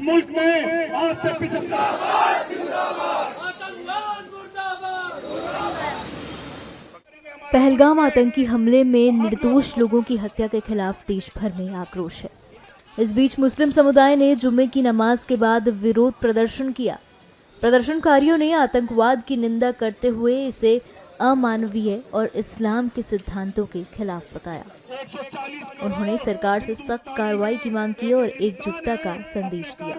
मुल्क में आज से 75 पहलगाम आतंकी हमले में निर्दोष लोगों की हत्या के खिलाफ देश भर में आक्रोश है। इस बीच मुस्लिम समुदाय ने जुम्मे की नमाज के बाद विरोध प्रदर्शन किया। प्रदर्शनकारियों ने आतंकवाद की निंदा करते हुए इसे अमानवीय और इस्लाम के सिद्धांतों के खिलाफ बताया। उन्होंने सरकार से सख्त कार्रवाई की मांग की और एकजुटता का संदेश दिया।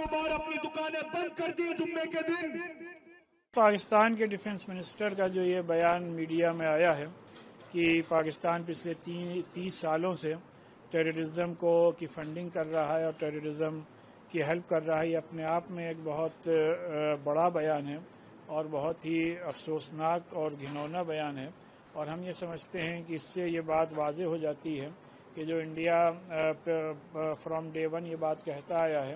पाकिस्तान के डिफेंस मिनिस्टर का जो ये बयान मीडिया में आया है कि पाकिस्तान पिछले 30 सालों से टेररिज्म की फंडिंग कर रहा है और टेररिज्म की हेल्प कर रहा है, ये अपने आप में एक बहुत बड़ा बयान है और बहुत ही अफसोसनाक और घिनौना बयान है। और हम ये समझते हैं कि इससे ये बात वाज़ेह हो जाती है कि जो इंडिया फ्रॉम डे वन ये बात कहता आया है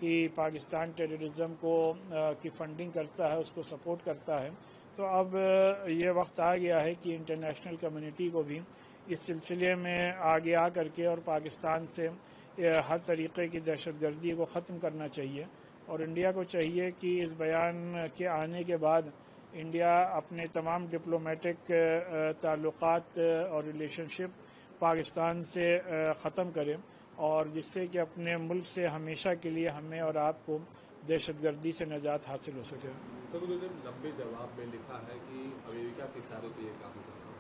कि पाकिस्तान टेररिज्म की फंडिंग करता है, उसको सपोर्ट करता है, तो अब ये वक्त आ गया है कि इंटरनेशनल कम्युनिटी को भी इस सिलसिले में आगे आ करके और पाकिस्तान से हर तरीके की दहशतगर्दी को ख़त्म करना चाहिए। और इंडिया को चाहिए कि इस बयान के आने के बाद इंडिया अपने तमाम डिप्लोमेटिक ताल्लुकात और रिलेशनशिप पाकिस्तान से ख़त्म करे और जिससे कि अपने मुल्क से हमेशा के लिए हमें और आपको दहशतगर्दी से निजात हासिल हो सके। सर, उन्होंने लंबे जवाब में लिखा है कि अमेरिका के इशारों पर ये काम कर रहा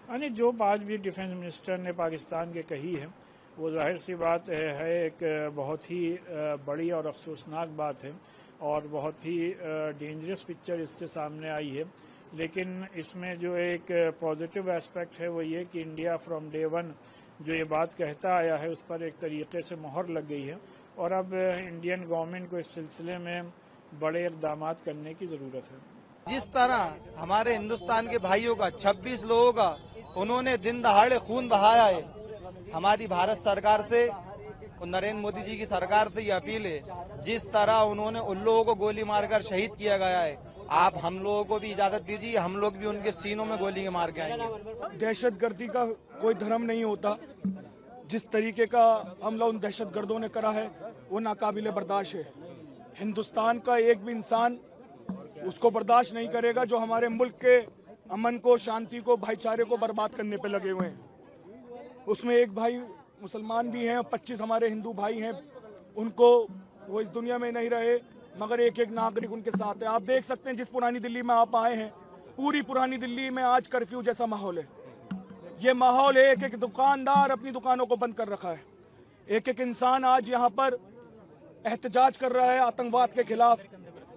है। यानी जो बात भी डिफेंस मिनिस्टर ने पाकिस्तान के कही है वो जाहिर सी बात है एक बहुत ही बड़ी और अफसोसनाक बात है और बहुत ही डेंजरस पिक्चर इससे सामने आई है। लेकिन इसमें जो एक पॉजिटिव एस्पेक्ट है वो ये कि इंडिया फ्रॉम डे वन जो ये बात कहता आया है उस पर एक तरीके से मोहर लग गई है और अब इंडियन गवर्नमेंट को इस सिलसिले में बड़े इक़दाम करने की ज़रूरत है। जिस तरह हमारे हिंदुस्तान के भाइयों का 26 लोगों का उन्होंने दिन दहाड़े खून बहाया है, हमारी भारत सरकार से और नरेंद्र मोदी जी की सरकार से ये अपील है, जिस तरह उन्होंने उन लोगों को गोली मारकर शहीद किया गया है, आप हम लोगों को भी इजाजत दीजिए, हम लोग भी उनके सीनों में गोली मार के आएंगे। दहशतगर्दी का कोई धर्म नहीं होता। जिस तरीके का हमला उन दहशतगर्दों ने करा है वो नाकाबिले बर्दाश्त है। हिंदुस्तान का एक भी इंसान उसको बर्दाश्त नहीं करेगा जो हमारे मुल्क के अमन को, शांति को, भाईचारे को बर्बाद करने पे लगे हुए हैं। उसमें एक भाई मुसलमान भी हैं, 25 हमारे हिंदू भाई हैं, उनको वो इस दुनिया में नहीं रहे मगर एक एक नागरिक उनके साथ है। आप देख सकते हैं जिस पुरानी दिल्ली में आप आए हैं, पूरी पुरानी दिल्ली में आज कर्फ्यू जैसा माहौल है। ये माहौल है, एक एक दुकानदार अपनी दुकानों को बंद कर रखा है, एक एक इंसान आज यहाँ पर एहतजाज कर रहा है, आतंकवाद के खिलाफ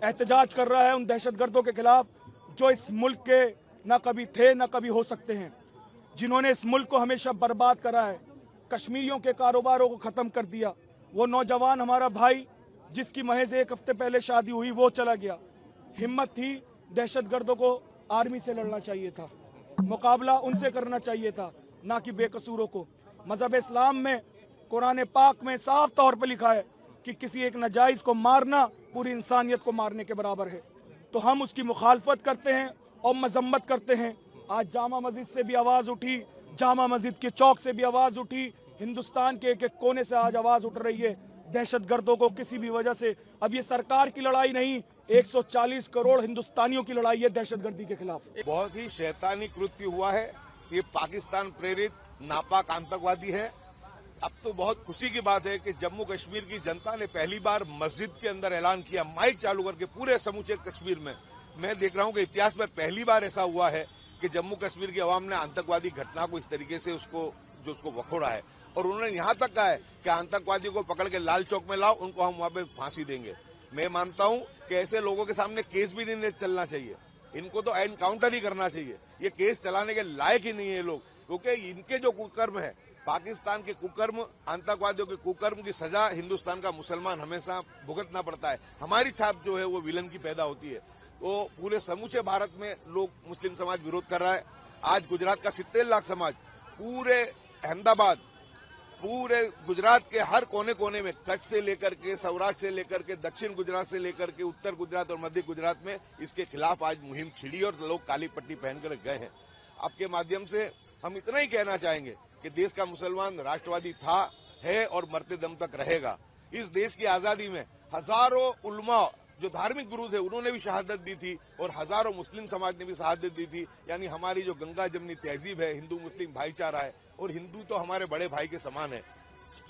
एहतजाज कर रहा है, उन दहशतगर्दों के खिलाफ जो इस मुल्क के न कभी थे न कभी हो सकते हैं, जिन्होंने इस मुल्क को हमेशा बर्बाद करा है, कश्मीरियों के कारोबारों को ख़त्म कर दिया। वो नौजवान हमारा भाई जिसकी महज एक हफ्ते पहले शादी हुई वो चला गया। हिम्मत थी, दहशतगर्दों को आर्मी से लड़ना चाहिए था, मुकाबला उनसे करना चाहिए था, ना कि बेकसूरों को। मजहब इस्लाम में, कुरान पाक में साफ तौर पर लिखा है कि किसी एक नाजायज को मारना पूरी इंसानियत को मारने के बराबर है। तो हम उसकी मुखालफत करते हैं और मजम्मत करते हैं। आज जामा मस्जिद से भी आवाज़ उठी, जामा मस्जिद के चौक से भी आवाज़ उठी, हिंदुस्तान के एक एक कोने से आज आवाज़ उठ रही है दहशतगर्दों को किसी भी वजह से। अब ये सरकार की लड़ाई नहीं, 140 करोड़ हिंदुस्तानियों की लड़ाई है दहशतगर्दी के खिलाफ। बहुत ही शैतानी कृत्य हुआ है, ये पाकिस्तान प्रेरित नापाक आतंकवादी है। अब तो बहुत खुशी की बात है कि जम्मू कश्मीर की जनता ने पहली बार मस्जिद के अंदर ऐलान किया, माइक चालू करके पूरे समूचे कश्मीर में। मैं देख रहा हूं कि इतिहास में पहली बार ऐसा हुआ है कि जम्मू कश्मीर की आवाम ने आतंकवादी घटना को इस तरीके से उसको वखोड़ा है और उन्होंने यहां तक कहा है कि आतंकवादियों को पकड़ के लाल चौक में लाओ, उनको हम वहां पे फांसी देंगे। मैं मानता हूं कि ऐसे लोगों के सामने केस भी नहीं चलना चाहिए, इनको तो एनकाउंटर ही करना चाहिए। ये केस चलाने के लायक ही नहीं है लोग, क्योंकि इनके जो कुकर्म है, पाकिस्तान के कुकर्म, आतंकवादियों के कुकर्म की सजा हिंदुस्तान का मुसलमान हमेशा भुगतना पड़ता है। हमारी छाप जो है वो विलन की पैदा होती है। तो पूरे समूचे भारत में लोग, मुस्लिम समाज विरोध कर रहा है। आज गुजरात का 70 लाख समाज, पूरे अहमदाबाद, पूरे गुजरात के हर कोने कोने में, कच्छ से लेकर के, सौराष्ट्र से लेकर के, दक्षिण गुजरात से लेकर के उत्तर गुजरात और मध्य गुजरात में इसके खिलाफ आज मुहिम छिड़ी और लोग काली पट्टी पहनकर गए हैं। आपके माध्यम से हम इतना ही कहना चाहेंगे कि देश का मुसलमान राष्ट्रवादी था, है और मरते दम तक रहेगा। इस देश की आजादी में हजारों उलमा जो धार्मिक गुरु थे उन्होंने भी शहादत दी थी और हजारों मुस्लिम समाज ने भी शहादत दी थी। यानी हमारी जो गंगा जमनी तहजीब है, हिंदू मुस्लिम भाईचारा है, और हिंदू तो हमारे बड़े भाई के समान है।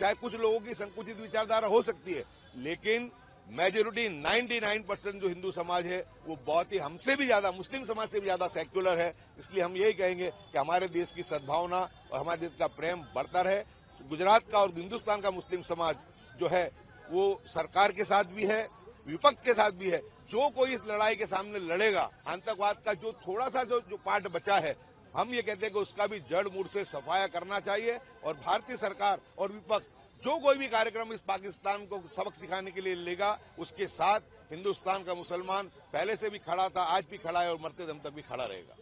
चाहे कुछ लोगों की संकुचित विचारधारा हो सकती है, लेकिन मेजोरिटी 99% जो हिंदू समाज है वो बहुत ही हमसे भी ज्यादा, मुस्लिम समाज से भी ज्यादा सेक्युलर है। इसलिए हम यही कहेंगे कि हमारे देश की सद्भावना और हमारे देश का प्रेम बढ़ता रहे। गुजरात का और हिंदुस्तान का मुस्लिम समाज जो है वो सरकार के साथ भी है, विपक्ष के साथ भी है। जो कोई इस लड़ाई के सामने लड़ेगा, आतंकवाद का जो थोड़ा सा जो पार्ट बचा है, हम ये कहते हैं कि उसका भी जड़ मूल से सफाया करना चाहिए। और भारतीय सरकार और विपक्ष जो कोई भी कार्यक्रम इस पाकिस्तान को सबक सिखाने के लिए लेगा, उसके साथ हिंदुस्तान का मुसलमान पहले से भी खड़ा था, आज भी खड़ा है और मरते दम तक भी खड़ा रहेगा।